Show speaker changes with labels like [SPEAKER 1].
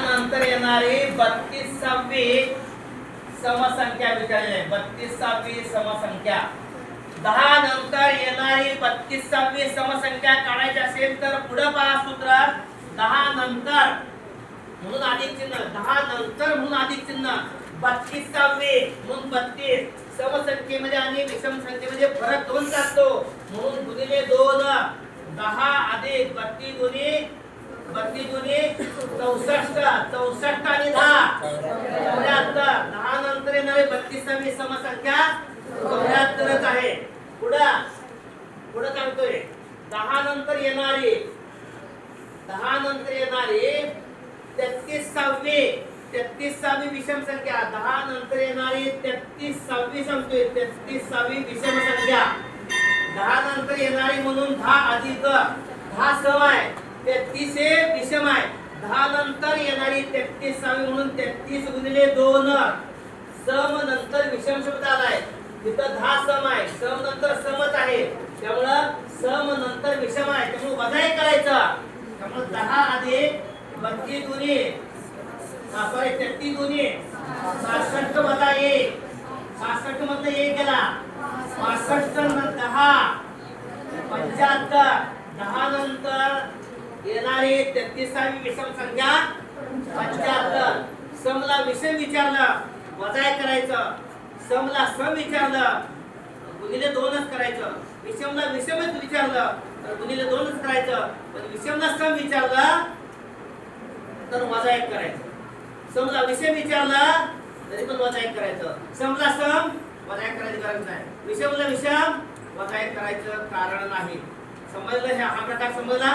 [SPEAKER 1] नंतर येणारी 32वी समसंख्या विचारली आहे. 32वी समसंख्या 10 नंतर येणारी 32वी समसंख्या काढायची असेल तर पुढे पहा सूत्र 10 नंतर म्हणून अधिक चिन्ह 10 नंतर म्हणून अधिक चिन्ह 32वी म्हणून 32 समसंख्येमध्ये आणि विषम संख्येमध्ये फरक 2 असतो म्हणून गुणिले 2 10 अधिक 32 दुनी 64 आणि 10 74 10 नंतर येणारी 32वी समसंख्या 74च आहे. पुढे सांगतोय 10 नंतर येणारी 33वी विषम संख्या 10 नंतर येणारी 33वी सांगतोय 33वी विषम संख्या 10 नंतर येणारी म्हणून 10 अधिक 10 सम आहे 33 हे विषम आहे. 10 नंतर येणारी 33वी म्हणून 33 गुणिले 2 सम नंतर विषम शब्द आलाय तिथं 10 सम आहे सम नंतर समच आहे त्यामुळे सम नंतर विषम आहे त्यामुळे वजा करायचं त्यामुळे 10 अधिक 32 दुनी 33 दुनी 66 वजा 1 66 मधनं 1 गेला 65 नंतर 10 75 10 नंतर येणारी 33वी विषम संख्या 75 समला विषम विचारलं वजा करायचं समला सम विचारलं गुणिले 2च करायचं विषमला विषमच विचारलं तर गुणिले 2च करायचं पण विषमला सम विचारलं तर वजा 1 करायचं समला विषम विचारलं तरी पण वजा 1 करायचं समला सम वजा 1 करायची गरज नाही विषमला विषम वजा 1 करायचं कारण नाही. समजलं हा प्रकार समजला.